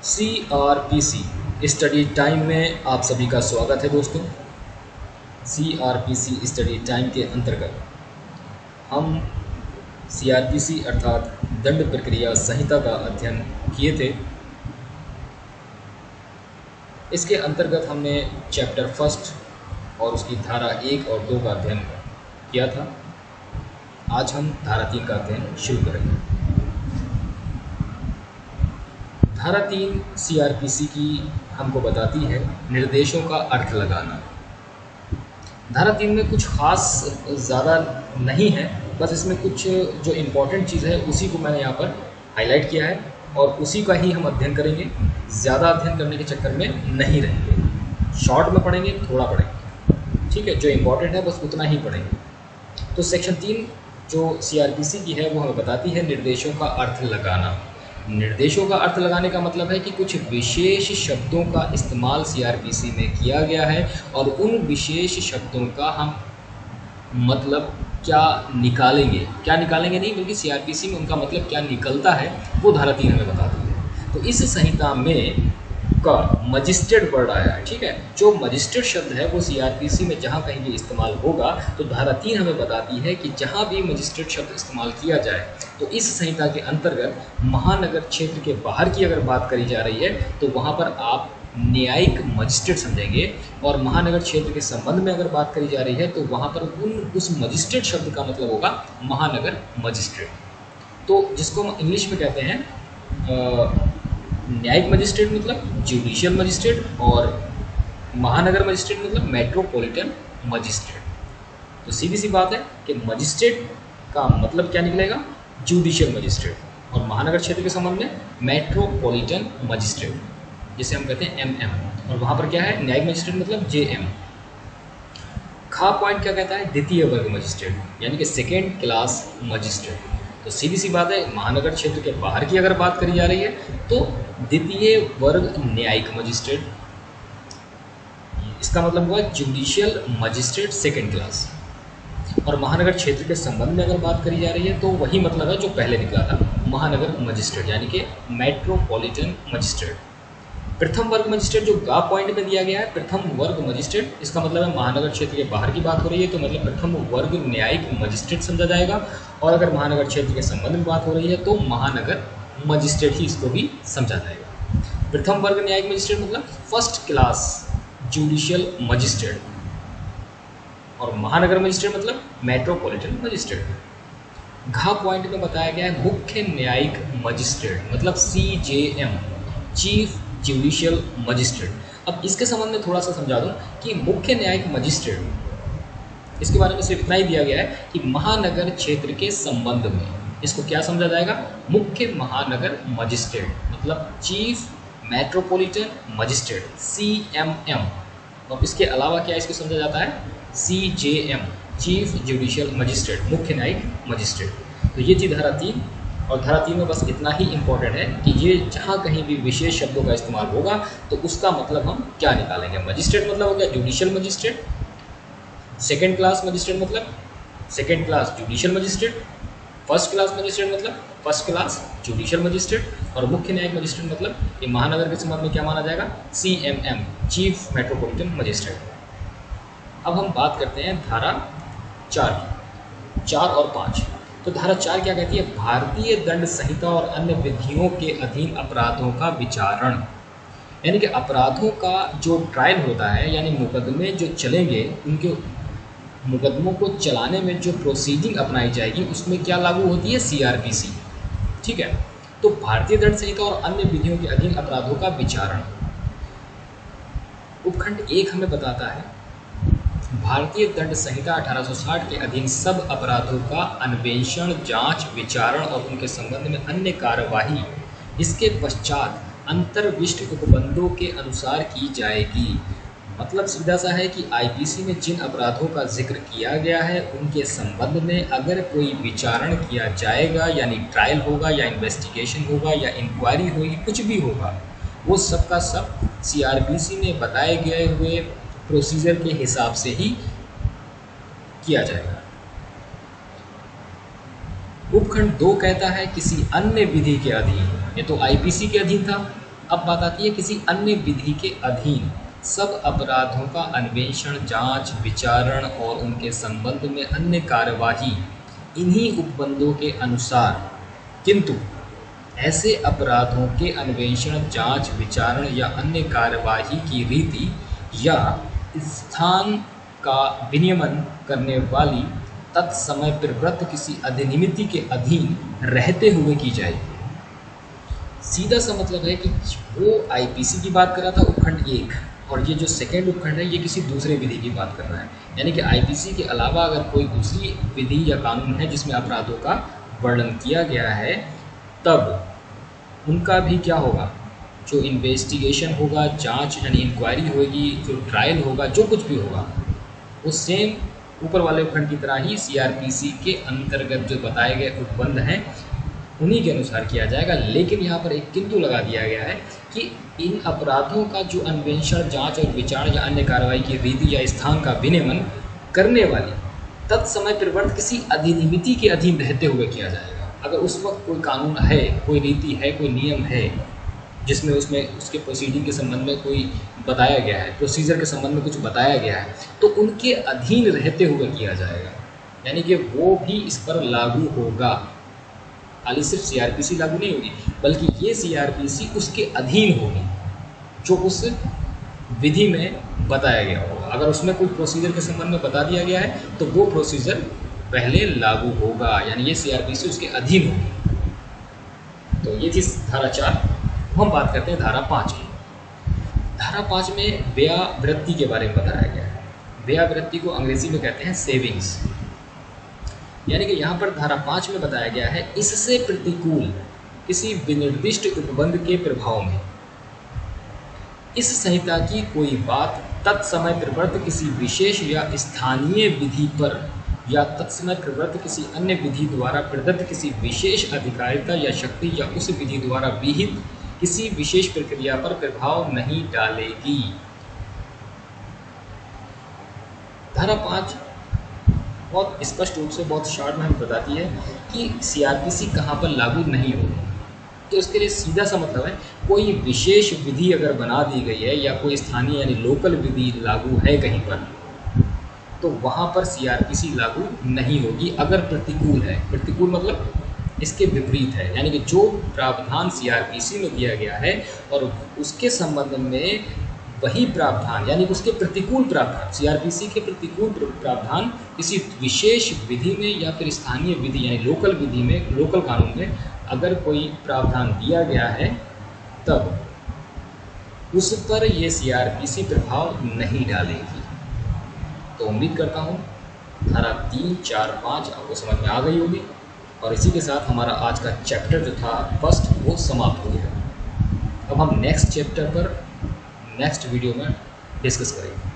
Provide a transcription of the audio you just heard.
CRPC study time में आप सभी का स्वागत है दोस्तों। CRPC स्टडी टाइम के अंतर्गत हम CRPC अर्थात दंड प्रक्रिया संहिता का अध्ययन किए थे। इसके अंतर्गत हमने चैप्टर फर्स्ट और उसकी धारा 1 और 2 का अध्ययन किया था। आज हम धारा 3 का अध्ययन शुरू करेंगे। धारा 3 CRPC की हमको बताती है निर्देशों का अर्थ लगाना। धारा 3 में कुछ खास ज़्यादा नहीं है, बस इसमें कुछ जो इम्पोर्टेंट चीज़ है उसी को मैंने यहाँ पर हाईलाइट किया है और उसी का ही हम अध्ययन करेंगे। ज़्यादा अध्ययन करने के चक्कर में नहीं रहेंगे, शॉर्ट में पढ़ेंगे, थोड़ा पढ़ेंगे, ठीक है। जो इम्पोर्टेंट है बस उतना ही पढ़ेंगे। तो सेक्शन 3 जो CRPC की है वो हमें बताती है निर्देशों का अर्थ लगाना। निर्देशों का अर्थ लगाने का मतलब है कि कुछ विशेष शब्दों का इस्तेमाल CRPC में किया गया है और उन विशेष शब्दों का हम मतलब क्या निकालेंगे नहीं, बल्कि CRPC में उनका मतलब क्या निकलता है वो धारा 3 हमें बताती है। तो इस संहिता में का मजिस्ट्रेट वर्ड आया है, ठीक है। जो मजिस्ट्रेट शब्द है वो CRPC में जहाँ कहीं भी इस्तेमाल होगा तो धारा 3 हमें बताती है कि जहाँ भी मजिस्ट्रेट शब्द इस्तेमाल किया जाए तो इस संहिता के अंतर्गत महानगर क्षेत्र के बाहर की अगर बात करी जा रही है तो वहाँ पर आप न्यायिक मजिस्ट्रेट समझेंगे, और महानगर क्षेत्र के संबंध में अगर बात करी जा रही है तो वहाँ पर उस मजिस्ट्रेट शब्द का मतलब होगा महानगर मजिस्ट्रेट। तो जिसको हम इंग्लिश में कहते हैं न्यायिक मजिस्ट्रेट मतलब जुडिशियल मजिस्ट्रेट, और महानगर मजिस्ट्रेट मतलब मेट्रोपॉलिटन मजिस्ट्रेट। तो सीधी सी बात है कि मजिस्ट्रेट का मतलब क्या निकलेगा, जुडिशियल मजिस्ट्रेट, और महानगर क्षेत्र के संबंध में मेट्रोपॉलिटन मजिस्ट्रेट जिसे हम कहते हैं MM, और वहाँ पर क्या है न्यायिक मजिस्ट्रेट मतलब JM। खा पॉइंट क्या कहता है, द्वितीय वर्ग मजिस्ट्रेट यानी कि सेकेंड क्लास मजिस्ट्रेट। तो सीधी सी बात है, महानगर क्षेत्र के बाहर की अगर बात करी जा रही है तो द्वितीय वर्ग न्यायिक मजिस्ट्रेट, इसका मतलब हुआ जुडिशियल मजिस्ट्रेट सेकेंड क्लास। और महानगर क्षेत्र के संबंध में अगर बात करी जा रही है तो वही मतलब है जो पहले निकला था, महानगर मजिस्ट्रेट यानी कि मेट्रोपॉलिटन मजिस्ट्रेट। प्रथम वर्ग मजिस्ट्रेट जो गा पॉइंट में दिया गया है, प्रथम वर्ग मजिस्ट्रेट, इसका मतलब है महानगर क्षेत्र के बाहर की बात हो रही है तो मतलब प्रथम वर्ग न्यायिक मजिस्ट्रेट समझा जाएगा, और अगर महानगर क्षेत्र के संबंध में बात हो रही है तो महानगर मजिस्ट्रेट ही इसको भी समझा जाएगा। प्रथम वर्ग न्यायिक मजिस्ट्रेट मतलब फर्स्ट क्लास जुडिशियल मजिस्ट्रेट, और महानगर मजिस्ट्रेट मतलब मेट्रोपॉलिटन मजिस्ट्रेट। घा पॉइंट में बताया गया है मुख्य न्यायिक मजिस्ट्रेट मतलब CJM, चीफ जुडिशियल मजिस्ट्रेट। अब इसके संबंध में थोड़ा सा समझा दूं कि मुख्य न्यायिक मजिस्ट्रेट, इसके बारे में सिर्फ इतना ही दिया गया है कि महानगर क्षेत्र के संबंध में इसको क्या समझा जाएगा, मुख्य महानगर मजिस्ट्रेट मतलब चीफ मेट्रोपॉलिटन मजिस्ट्रेट CMM, और इसके अलावा क्या इसको समझा जाता है CJM, चीफ जुडिशियल मजिस्ट्रेट, मुख्य न्यायिक मजिस्ट्रेट। तो ये थी धारा 3, और धारा 3 में बस इतना ही इम्पोर्टेंट है कि ये जहाँ कहीं भी विशेष शब्दों का इस्तेमाल होगा तो उसका मतलब हम क्या निकालेंगे। मजिस्ट्रेट मतलब हो गया judicial magistrate, second class magistrate मतलब second class judicial magistrate, first class magistrate मतलब फर्स्ट क्लास जुडिशियल मजिस्ट्रेट, और मुख्य न्यायिक मजिस्ट्रेट मतलब ये महानगर के संबंध में क्या माना जाएगा, CMM, चीफ मेट्रोपॉलिटन मजिस्ट्रेट। अब हम बात करते हैं धारा 4 की, 4 और 5। तो धारा 4 क्या कहती है, भारतीय दंड संहिता और अन्य विधियों के अधीन अपराधों का विचारण, यानी कि अपराधों का जो ट्रायल होता है यानी मुकदमे जो चलेंगे, उनके मुकदमों को चलाने में जो प्रोसीडिंग अपनाई जाएगी उसमें क्या लागू होती है, CRPC, ठीक है। तो भारतीय दंड संहिता और अन्य विधियों के अधीन अपराधों का विचारण, उपखंड 1 हमें बताता है भारतीय दंड संहिता 1860 के अधीन सब अपराधों का अन्वेषण, जांच, विचारण और उनके संबंध में अन्य कार्यवाही इसके पश्चात अंतर्विष्ट उपबंधों के अनुसार की जाएगी। मतलब सीधा सा है कि IPC में जिन अपराधों का जिक्र किया गया है उनके संबंध में अगर कोई विचारण किया जाएगा, यानी ट्रायल होगा या इन्वेस्टिगेशन होगा या इंक्वायरी होगी, कुछ भी होगा, वो सब का सब CRPC में बताए गए हुए प्रोसीजर के हिसाब से ही किया जाएगा। उपखंड 2 कहता है किसी अन्य विधि के अधीन, ये तो IPC के अधीन था, अब बात आती है किसी अन्य विधि के अधीन सब अपराधों का अन्वेषण, जांच, विचारण और उनके संबंध में अन्य कार्यवाही इन्हीं उपबंधों के अनुसार, किंतु ऐसे अपराधों के अन्वेषण, जांच, विचारण या अन्य कार्यवाही की रीति या स्थान का विनियमन करने वाली तत्समय प्रवृत्त किसी अधिनियमिति के अधीन रहते हुए की जाएगी। सीधा सा मतलब है कि वो आईपीसी की बात कर रहा था उपखंड 1, और ये जो सेकेंड उपखंड है ये किसी दूसरे विधि की बात कर रहा है। यानी कि आईपीसी के अलावा अगर कोई दूसरी विधि या कानून है जिसमें अपराधों का वर्णन किया गया है, तब उनका भी क्या होगा, जो इन्वेस्टिगेशन होगा, जांच यानी इंक्वायरी होगी, जो ट्रायल होगा, जो कुछ भी होगा, वो सेम ऊपर वाले उपखंड की तरह ही सीआरपीसी के अंतर्गत जो बताए गए उपबंध हैं उन्हीं के अनुसार किया जाएगा। लेकिन यहाँ पर एक किंतु लगा दिया गया है कि इन अपराधों का जो अन्वेषण, जांच और विचार या अन्य कार्रवाई की रीति या स्थान का विनियमन करने वाली तत्समय प्रवृत्त किसी अधिनियमिति के अधीन रहते हुए किया जाएगा। अगर उस वक्त कोई कानून है, कोई रीति है, कोई नियम है जिसमें उसके प्रोसीडिंग के संबंध में कोई बताया गया है, प्रोसीजर के संबंध में कुछ बताया गया है, तो उनके अधीन रहते हुए किया जाएगा। यानी कि वो भी इस पर लागू होगा। खाली सिर्फ सीआरपीसी लागू नहीं होगी, बल्कि ये सीआरपीसी उसके अधीन होगी जो उस विधि में बताया गया होगा। अगर उसमें कोई प्रोसीजर के संबंध में बता दिया गया है तो वो प्रोसीजर पहले लागू होगा, यानी ये सीआरपीसी उसके अधीन होगी। तो ये थी धारा 4। हम बात करते हैं धारा 5 की। धारा 5 में व्यवृत्ति के बारे में बताया गया है। व्यवृत्ति को अंग्रेजी में कहते हैं सेविंग्स। यानी कि यहाँ पर धारा 5 में बताया गया है, इससे प्रतिकूल किसी विनिर्दिष्ट उपबंध के प्रभाव में इस संहिता की कोई बात तत्समय प्रवृत्त किसी विशेष या स्थानीय विधि पर या तत्समय प्रवृत्त किसी अन्य विधि द्वारा प्रदत्त किसी विशेष अधिकारिता या शक्ति या उस विधि द्वारा विहित किसी विशेष प्रक्रिया पर प्रभाव नहीं डालेगी। धारा 5 बहुत स्पष्ट रूप से, बहुत शॉर्ट में हमें बताती है कि सीआरपीसी कहाँ पर लागू नहीं होगी। तो इसके लिए सीधा सा मतलब है, कोई विशेष विधि अगर बना दी गई है या कोई स्थानीय यानी लोकल विधि लागू है कहीं पर, तो वहाँ पर सीआरपीसी लागू नहीं होगी अगर प्रतिकूल है। प्रतिकूल मतलब इसके विपरीत है, यानी कि जो प्रावधान सीआरपीसी में दिया गया है और उसके संबंध में वही प्रावधान यानी उसके प्रतिकूल प्रावधान, सीआरपीसी के प्रतिकूल प्रावधान किसी विशेष विधि में या फिर स्थानीय विधि यानी लोकल विधि में, लोकल कानून में अगर कोई प्रावधान दिया गया है, तब उस पर ये सीआरपीसी प्रभाव नहीं डालेगी। तो उम्मीद करता हूँ धारा 3, 4, 5 आपको समझ में आ गई होगी, और इसी के साथ हमारा आज का चैप्टर जो था फर्स्ट वो समाप्त हो गया। अब हम नेक्स्ट चैप्टर पर नेक्स्ट वीडियो में डिस्कस करेंगे।